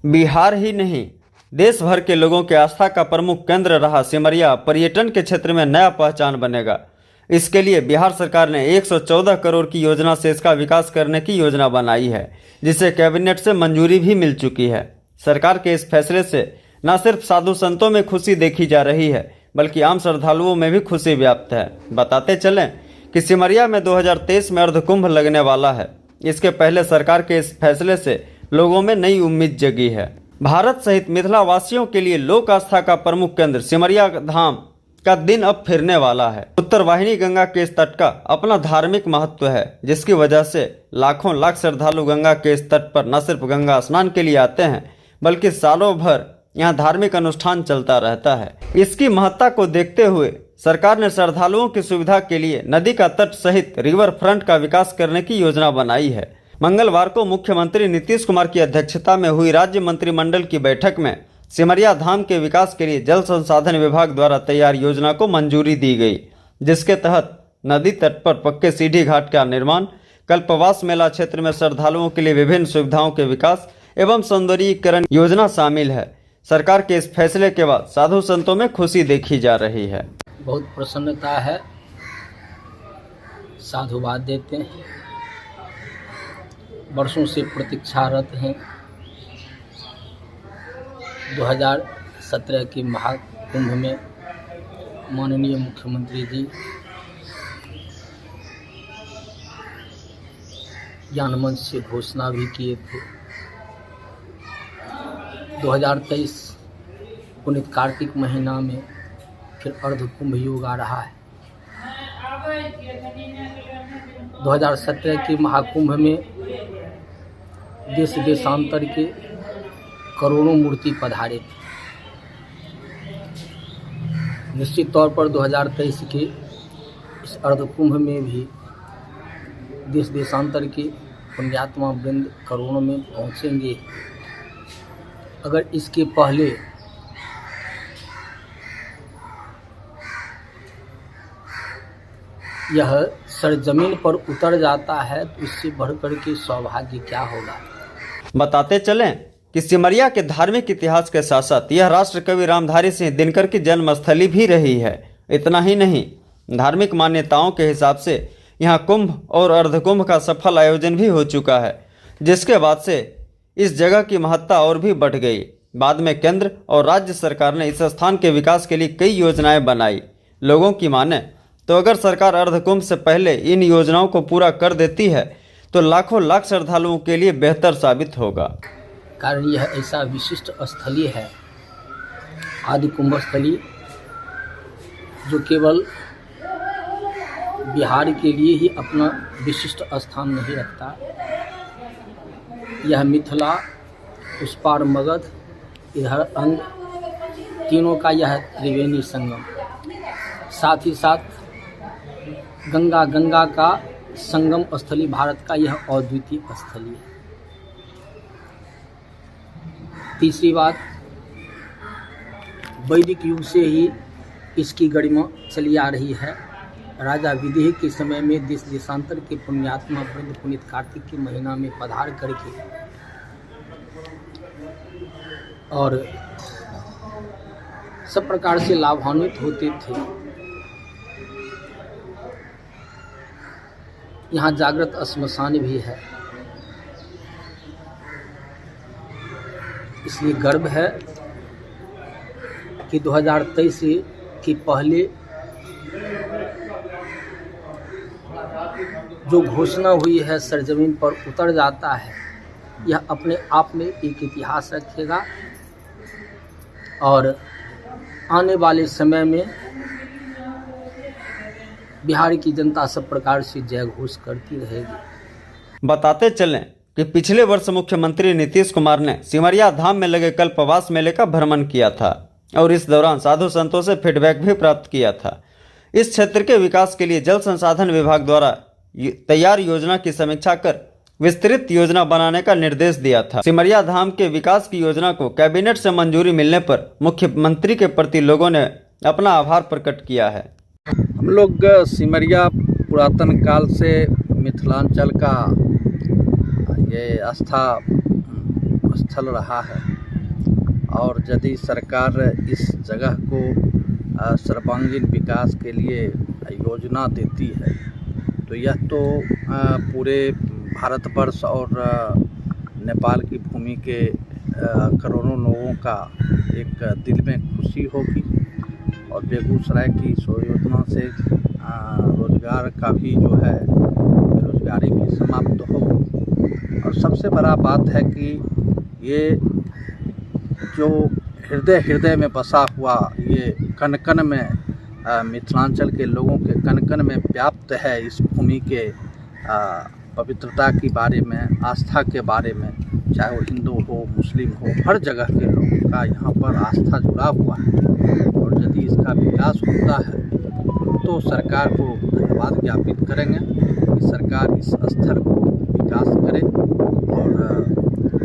बिहार ही नहीं, देश भर के लोगों के आस्था का प्रमुख केंद्र रहा सिमरिया पर्यटन के क्षेत्र में नया पहचान बनेगा। इसके लिए बिहार सरकार ने 114 करोड़ की योजना से इसका विकास करने की योजना बनाई है, जिसे कैबिनेट से मंजूरी भी मिल चुकी है। सरकार के इस फैसले से न सिर्फ साधु संतों में खुशी देखी जा रही है, बल्कि आम श्रद्धालुओं में भी खुशी व्याप्त है। बताते चलें कि सिमरिया में 2023 में अर्धकुंभ लगने वाला है। इसके पहले सरकार के इस फैसले से लोगों में नई उम्मीद जगी है। भारत सहित मिथिला वासियों के लिए लोक आस्था का प्रमुख केंद्र सिमरिया धाम का दिन अब फिरने वाला है। उत्तर वाहिनी गंगा के इस तट का अपना धार्मिक महत्व है, जिसकी वजह से लाखों लाख श्रद्धालु गंगा के इस तट पर न सिर्फ गंगा स्नान के लिए आते हैं, बल्कि सालों भर यहाँ धार्मिक अनुष्ठान चलता रहता है। इसकी महत्ता को देखते हुए सरकार ने श्रद्धालुओं की सुविधा के लिए नदी का तट सहित रिवर फ्रंट का विकास करने की योजना बनाई है। मंगलवार को मुख्यमंत्री नीतीश कुमार की अध्यक्षता में हुई राज्य मंत्रिमंडल की बैठक में सिमरिया धाम के विकास के लिए जल संसाधन विभाग द्वारा तैयार योजना को मंजूरी दी गई, जिसके तहत नदी तट पर पक्के सीढ़ी घाट का निर्माण, कल्पवास मेला क्षेत्र में श्रद्धालुओं के लिए विभिन्न सुविधाओं के विकास एवं सौंदर्यीकरण योजना शामिल है। सरकार के इस फैसले के बाद साधु संतों में खुशी देखी जा रही है। बहुत प्रसन्नता है, साधुवाद देते हैं, वर्षों से प्रतीक्षारत हैं। 2017 के महाकुंभ में माननीय मुख्यमंत्री जी ज्ञान मंच से घोषणा भी किए थे। 2023 पुनीत कार्तिक महीना में फिर अर्धकुंभ योग आ रहा है। 2017 के महाकुंभ में देश देशांतर के करोड़ों मूर्ति पधारे थे। निश्चित तौर पर 2023 के इस अर्धकुंभ में भी देश देशांतर के पुण्यात्मा वृंद करोड़ों में पहुंचेंगे। अगर इसके पहले यह सरजमीन पर उतर जाता है तो इससे बढ़कर के सौभाग्य क्या होगा। बताते चलें कि सिमरिया के धार्मिक इतिहास के साथ साथ यह राष्ट्र कवि रामधारी सिंह दिनकर की जन्मस्थली भी रही है। इतना ही नहीं, धार्मिक मान्यताओं के हिसाब से यहाँ कुंभ और अर्धकुंभ का सफल आयोजन भी हो चुका है, जिसके बाद से इस जगह की महत्ता और भी बढ़ गई। बाद में केंद्र और राज्य सरकार ने इस स्थान के विकास के लिए कई योजनाएं बनाई। लोगों की माने तो अगर सरकार अर्धकुंभ से पहले इन योजनाओं को पूरा कर देती है तो लाखों लाख श्रद्धालुओं के लिए बेहतर साबित होगा। कारण यह ऐसा विशिष्ट स्थली है, आदि कुंभ स्थली, जो केवल बिहार के लिए ही अपना विशिष्ट स्थान नहीं रखता। यह मिथिला, उस पार मगध, इधर अंग, तीनों का यह त्रिवेणी संगम, साथ ही साथ गंगा का संगम स्थली भारत का यह अद्वितीय स्थली है। तीसरी बात, वैदिक युग से ही इसकी गरिमा चली आ रही है। राजा विदेह के समय में देश देशांतर के पुण्यात्मा वृंद पुनीत कार्तिक के महीना में पधार करके और सब प्रकार से लाभान्वित होते थे। यहाँ जागृत श्मशान भी है, इसलिए गर्व है कि 2023 के पहले जो घोषणा हुई है सरजमीन पर उतर जाता है, यह अपने आप में एक इतिहास रखेगा और आने वाले समय में बिहार की जनता सब प्रकार से जय घोष करती रहेगी। बताते चलें कि पिछले वर्ष मुख्यमंत्री नीतीश कुमार ने सिमरिया धाम में लगे कल्पवास मेले का भ्रमण किया था और इस दौरान साधु संतों से फीडबैक भी प्राप्त किया था। इस क्षेत्र के विकास के लिए जल संसाधन विभाग द्वारा तैयार योजना की समीक्षा कर विस्तृत योजना बनाने का निर्देश दिया था। सिमरिया धाम के विकास की योजना को कैबिनेट से मंजूरी मिलने पर मुख्यमंत्री के प्रति लोगों ने अपना आभार प्रकट किया है। हम लोग सिमरिया पुरातन काल से मिथिलांचल का ये आस्था स्थल रहा है। और यदि सरकार इस जगह को सर्वांगीण विकास के लिए योजना देती है तो यह तो पूरे भारतवर्ष और नेपाल की भूमि के करोड़ों लोगों का एक दिल में खुशी होगी और बेगूसराय की इस योजना से रोजगार का भी जो है बेरोजगारी भी समाप्त होगी। और सबसे बड़ा बात है कि ये जो हृदय हृदय में बसा हुआ ये कण कण में मिथिलांचल के लोगों के कण कण में व्याप्त है इस भूमि के पवित्रता के बारे में, आस्था के बारे में, चाहे वो हिंदू हो मुस्लिम हो, हर जगह के लोगों का यहाँ पर आस्था जुड़ा हुआ है। और यदि इसका विकास होता है तो सरकार को धन्यवाद ज्ञापित करेंगे कि सरकार इस स्थल को विकास करे और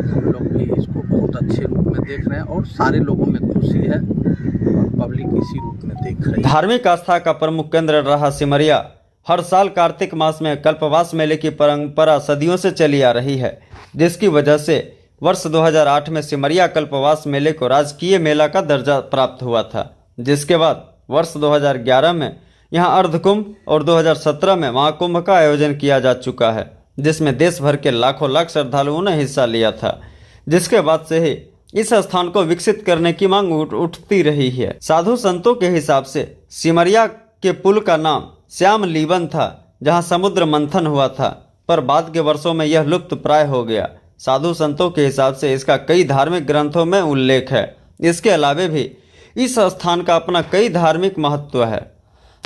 हम लोग भी इसको बहुत अच्छे रूप में देख रहे हैं और सारे लोगों में खुशी है और पब्लिक इसी रूप में देख रही है। धार्मिक आस्था का प्रमुख केंद्र रहा सिमरिया हर साल कार्तिक मास में कल्पवास मेले की परंपरा सदियों से चली आ रही है, जिसकी वजह से वर्ष 2008 में सिमरिया कल्पवास मेले को राजकीय मेला का दर्जा प्राप्त हुआ था, जिसके बाद वर्ष 2011 में यहां अर्धकुंभ और 2017 में महाकुंभ का आयोजन किया जा चुका है, जिसमें देश भर के लाखों लाख श्रद्धालुओं ने हिस्सा लिया था। जिसके बाद से ही इस स्थान को विकसित करने की मांग उठती रही है। साधु संतों के हिसाब से सिमरिया के पुल का नाम श्याम लीवन था, जहां समुद्र मंथन हुआ था, पर बाद के वर्षों में यह लुप्त प्राय हो गया। साधु संतों के हिसाब से इसका कई धार्मिक ग्रंथों में उल्लेख है। इसके अलावे भी इस स्थान का अपना कई धार्मिक महत्व है।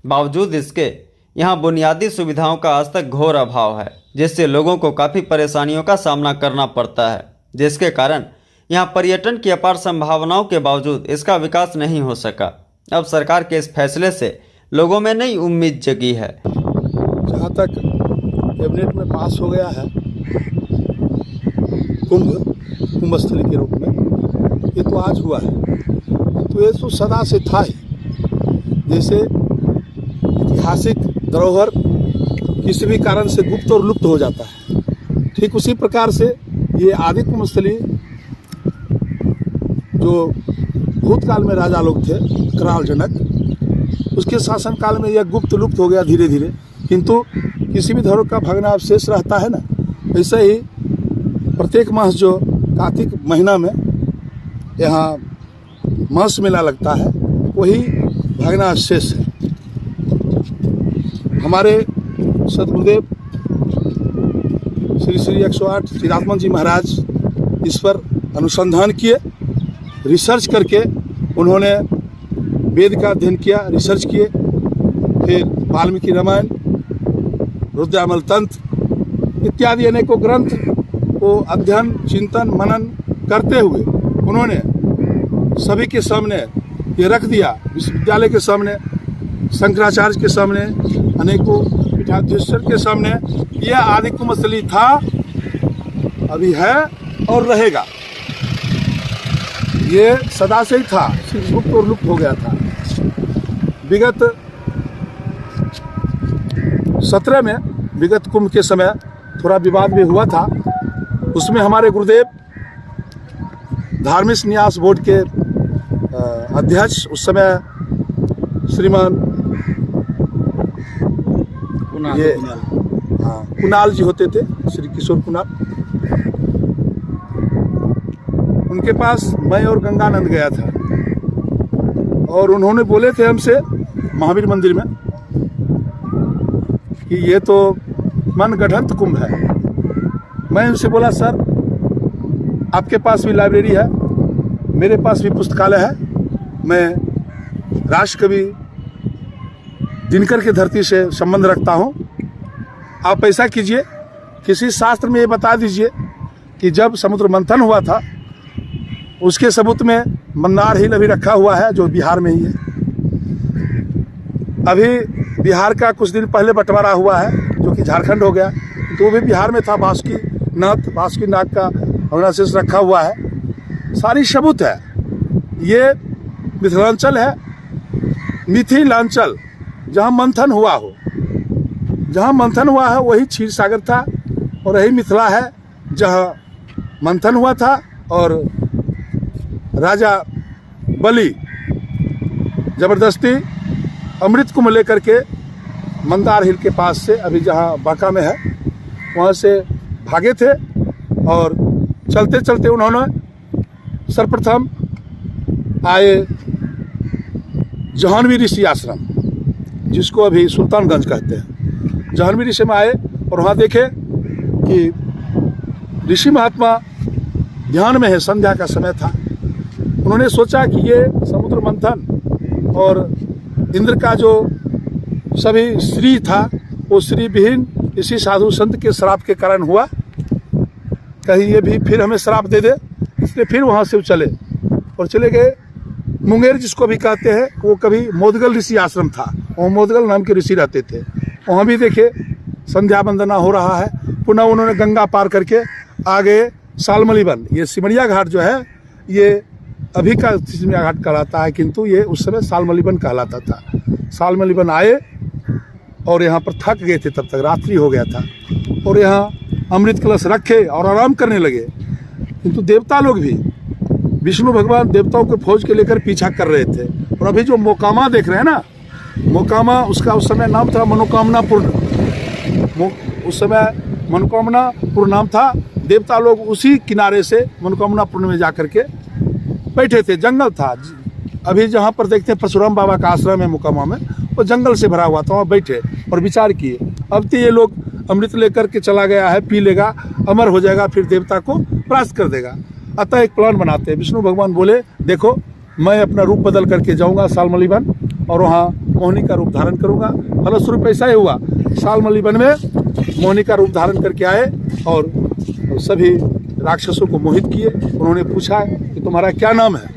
बावजूद इसके यहाँ बुनियादी सुविधाओं का आज तक घोर अभाव है, जिससे लोगों को काफ़ी परेशानियों का सामना करना पड़ता है, जिसके कारण यहाँ पर्यटन की अपार संभावनाओं के बावजूद इसका विकास नहीं हो सका। अब सरकार के इस फैसले से लोगों में नई उम्मीद जगी है। जहाँ तक कैबिनेट में पास हो गया है कुंभ स्थली के रूप में, ये तो आज हुआ है, तो ये तो सदा से था ही। जैसे ऐतिहासिक धरोहर किसी भी कारण से गुप्त और लुप्त हो जाता है, ठीक उसी प्रकार से ये आदि कुंभ स्थली जो भूतकाल में राजा लोग थे, कराल जनक, उसके शासन काल में यह गुप्त लुप्त हो गया धीरे धीरे, किंतु किसी भी धरोहर का भग्नावशेष रहता है ना, ऐसे ही प्रत्येक मास जो कार्तिक महीना में यहाँ मास मेला लगता है, वही भग्नावशेष है। हमारे सदगुरुदेव श्री श्री 108 चिदात्मा जी महाराज इस पर अनुसंधान किए, रिसर्च करके उन्होंने वेद का अध्ययन किया, रिसर्च किए, फिर वाल्मीकि रामायण, रुद्रामल तंत्र इत्यादि अनेकों ग्रंथ को अध्ययन चिंतन मनन करते हुए उन्होंने सभी के सामने ये रख दिया, विश्वविद्यालय के सामने, शंकराचार्य के सामने, अनेकों पीठाधीश्वर के सामने, यह आदि कुंभ स्थली था, अभी है और रहेगा। ये सदा से ही था, सिर्फ गुप्त और लुप्त हो गया था। विगत 17 में विगत कुंभ के समय थोड़ा विवाद भी हुआ था, उसमें हमारे गुरुदेव धार्मिक न्यास बोर्ड के अध्यक्ष उस समय श्रीमान कुणाल जी होते थे, श्री किशोर कुणाल, उनके पास मैं और गंगानंद गया था और उन्होंने बोले थे हमसे महावीर मंदिर में कि ये तो मनगढ़ंत कुंभ है। मैं उनसे बोला, सर आपके पास भी लाइब्रेरी है, मेरे पास भी पुस्तकालय है, मैं राष्ट्रकवि दिनकर की धरती से संबंध रखता हूँ, आप ऐसा कीजिए, किसी शास्त्र में ये बता दीजिए कि जब समुद्र मंथन हुआ था उसके सबूत में मन्नार हिल अभी रखा हुआ है, जो बिहार में ही है। अभी बिहार का कुछ दिन पहले बंटवारा हुआ है, जो कि झारखंड हो गया, तो वो भी बिहार में था। बासुकीनाथ का अवशेष रखा हुआ है, सारी सबूत है। ये मिथिलांचल है, मिथिलांचल, जहाँ मंथन हुआ हो, जहाँ मंथन हुआ है वही क्षीर सागर था, और यही मिथिला है जहाँ मंथन हुआ था और राजा बलि जबरदस्ती अमृत कुंभ लेकर के मंदार हिल के पास से, अभी जहाँ बांका में है, वहाँ से भागे थे और चलते चलते उन्होंने सर्वप्रथम आए जाह्नवी ऋषि आश्रम, जिसको अभी सुल्तानगंज कहते हैं। जाह्नवी ऋषि में आए और वहाँ देखे कि ऋषि महात्मा ध्यान में है, संध्या का समय था। उन्होंने सोचा कि ये समुद्र मंथन और इंद्र का जो सभी श्री था, वो श्री विहीन इसी साधु संत के श्राप के कारण हुआ, कहीं ये भी फिर हमें श्राप दे दे, इसलिए फिर वहाँ से चले और चले गए मुंगेर, जिसको भी कहते हैं। वो कभी मोदगल ऋषि आश्रम था, वो मोदगल नाम के ऋषि रहते थे। वहाँ भी देखे संध्या वंदना हो रहा है। पुनः उन्होंने गंगा पार करके आ गए सालमलीबन। ये सिमरिया घाट जो है, ये अभी का सिमरिया घाट कहलाता है, किंतु ये उस समय सालमलीबन कहलाता था। सालमलीबन आए और यहाँ पर थक गए थे, तब तक रात्रि हो गया था, और यहाँ अमृत कलश रखे और आराम करने लगे। किंतु देवता लोग भी, विष्णु भगवान देवताओं के फौज के लेकर पीछा कर रहे थे। और अभी जो मोकामा देख रहे हैं ना, मोकामा, उसका उस समय नाम था मनोकामनापुर। उस समय मनोकामनापुर नाम था। देवता लोग उसी किनारे से मनोकामनापुर में जाकर के बैठे थे। जंगल था, अभी जहाँ पर देखते हैं परशुराम बाबा का आश्रम है मोकामा में, वो जंगल से भरा हुआ था। वहाँ बैठे और विचार किए, अब तो ये लोग अमृत लेकर के चला गया है, पी लेगा, अमर हो जाएगा, फिर देवता को परास्त कर देगा। अतः एक प्लान बनाते हैं। विष्णु भगवान बोले, देखो मैं अपना रूप बदल करके जाऊंगा सालमलीबन और वहाँ मोहिनी का रूप धारण करूंगा। फलस्वरूप ऐसा ही हुआ, सालमलीबन में मोहिनी का रूप धारण करके आए और सभी राक्षसों को मोहित किए। उन्होंने पूछा कि तुम्हारा क्या नाम है।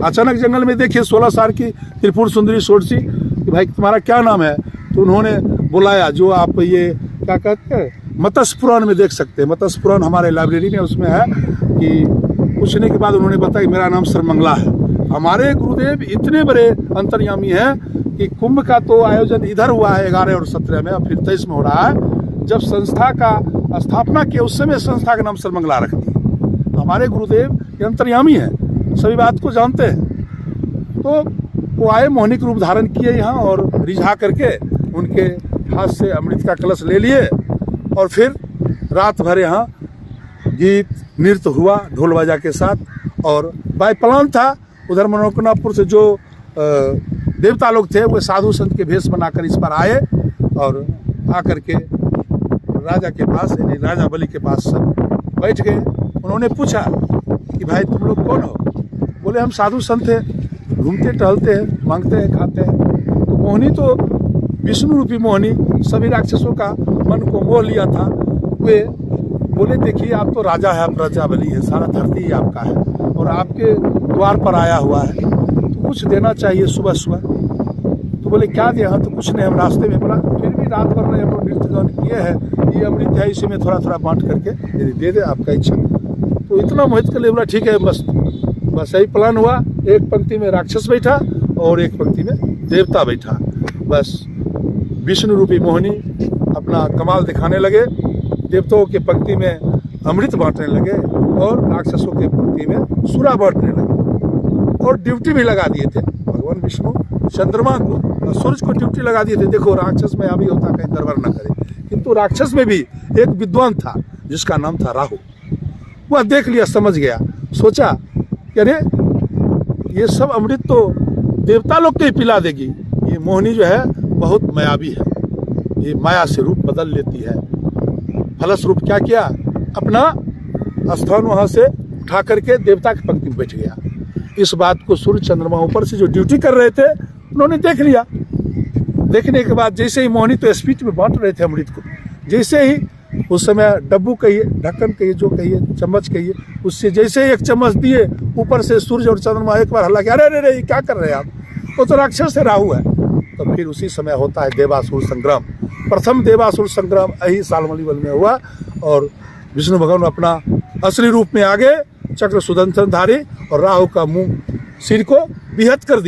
अचानक जंगल में देखिए 16 साल की त्रिपुर सुंदरी षोडशी, कि भाई तुम्हारा क्या नाम है। तो उन्होंने बुलाया, जो आप ये क्या कहते हैं, मत्स्य पुराण में देख सकते हैं। मत्स्य पुराण हमारे लाइब्रेरी में उसमें है कि पूछने के बाद उन्होंने बताया कि मेरा नाम सर्वमंगला है। हमारे गुरुदेव इतने बड़े अंतर्यामी हैं कि कुंभ का तो आयोजन इधर हुआ है 11 और 17 में, और फिर 23 में हो रहा है। जब संस्था का स्थापना किया उस समय संस्था का नाम सर्वमंगला रख दिया। हमारे गुरुदेव ये अंतर्यामी हैं, सभी बात को जानते हैं। तो वो आए, मोहिनी रूप धारण किए यहाँ और रिझा करके उनके हाथ से अमृत का कलश ले लिए और फिर रात भर यहाँ गीत नृत्य हुआ ढोल बाजा के साथ। और बाय प्लान था, उधर मनोकामनापुर से जो देवता लोग थे वो साधु संत के भेष बनाकर इस पर आए और आकर के राजा के पास, यानी राजा बलि के पास सब बैठ गए। उन्होंने पूछा कि भाई तुम लोग कौन हो। बोले हम साधु संत हैं, घूमते टहलते हैं, मांगते हैं, खाते हैं। तो मोहिनी तो विष्णु रूपी मोहिनी सभी राक्षसों का मन को मोह लिया था। वे बोले देखिए आप तो राजा है, आप राजा बलि है, सारा धरती ही आपका है और आपके द्वार पर आया हुआ है, तो कुछ देना चाहिए सुबह सुबह। तो बोले क्या दे। हाँ तो कुछ नहीं, हम रास्ते में बोला फिर भी रात भर में हम लोग नृत्य गान किए हैं, ये अमृत है, इसी में थोड़ा थोड़ा बांट करके यदि दे दे आपका इच्छा। तो इतना मोहित कर ले, बोला ठीक है, बस यही प्लान हुआ। एक पंक्ति में राक्षस बैठा और एक पंक्ति में देवता बैठा। बस विष्णु रूपी मोहिनी अपना कमाल दिखाने लगे, देवताओं के पंक्ति में अमृत बांटने लगे और राक्षसों के पंक्ति में सुरा बांटने लगे। और ड्यूटी भी लगा दिए थे भगवान विष्णु चंद्रमा को और सूरज को ड्यूटी लगा दिए थे, देखो राक्षस में अभी होता कहीं गड़बड़ न करे। किंतु राक्षस में भी एक विद्वान था जिसका नाम था राहु। वह देख लिया, समझ गया, सोचा कि अरे ये सब अमृत तो देवता लोग को ही पिला देगी, ये मोहिनी जो है बहुत मायावी है, ये माया से रूप बदल लेती है। फलस्वरूप क्या किया, अपना स्थान वहां से उठा करके देवता की पंक्ति में बैठ गया। इस बात को सूर्य चंद्रमा ऊपर से जो ड्यूटी कर रहे थे उन्होंने देख लिया। देखने के बाद जैसे ही मोहिनी तो स्पीड में बांट रहे थे अमृत को, जैसे ही उस समय डब्बू कहिए, ढक्कन कहिए, जो कहिए, चम्मच कहिए, उससे जैसे ही एक चम्मच दिए, ऊपर से सूर्य और चंद्रमा एक बार हल्ला किया, अरे अरे क्या कर रहे हैं आप, वो तो राक्षस है, राहु है। तो फिर उसी समय होता है देवासुर संग्राम। प्रथम देवासुर संग्राम यही सालमलीबन में हुआ और विष्णु भगवान अपना असली रूप में आ गए, चक्र सुदर्शनधारी, और राहु का मुंह, सिर को बिहत कर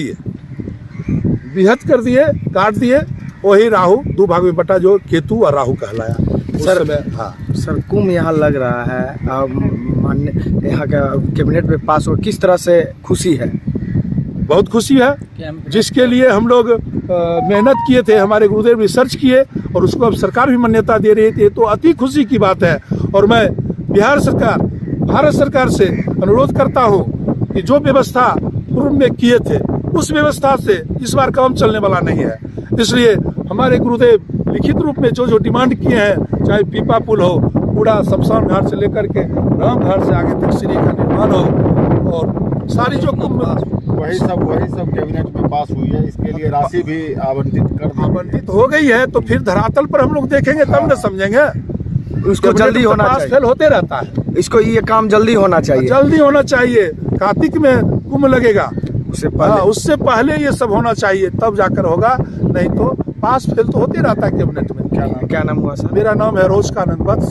दिए, काट दिए। वही राहु दो भाग में बटा, जो केतु और राहु कहलाया। उस सर, समय था। सर कुंभ यहाँ लग रहा है, मान्य यहाँ का कैबिनेट में पास हो, किस तरह से खुशी है? बहुत खुशी है, जिसके लिए हम लोग मेहनत किए थे, हमारे गुरुदेव रिसर्च किए और उसको अब सरकार भी मान्यता दे रही थी, तो अति खुशी की बात है। और मैं बिहार सरकार, भारत सरकार से अनुरोध करता हूँ कि जो व्यवस्था पूर्व में किए थे उस व्यवस्था से इस बार काम चलने वाला नहीं है। इसलिए हमारे गुरुदेव लिखित रूप में जो जो डिमांड किए हैं, चाहे पीपा पुल हो, पूरा शमशान घाट से लेकर के राम घाट से आगे तक श्री का निर्माण हो, और सारी जो वही सब कैबिनेट में पास हुई है। इसके लिए राशि भी आवंटित हो गई है, तो फिर धरातल पर हम लोग देखेंगे तब न समझेंगे। उसको जल्दी होना चाहिए, फेल होते रहता है, इसको ये काम जल्दी होना चाहिए, जल्दी होना चाहिए। कार्तिक में कुंभ लगेगा, उससे पहले ये सब होना चाहिए, तब जाकर होगा, नहीं तो पास फेल तो होते रहता है कैबिनेट में। क्या नाम हुआ सर? मेरा नाम है रोज कानंद वत्स।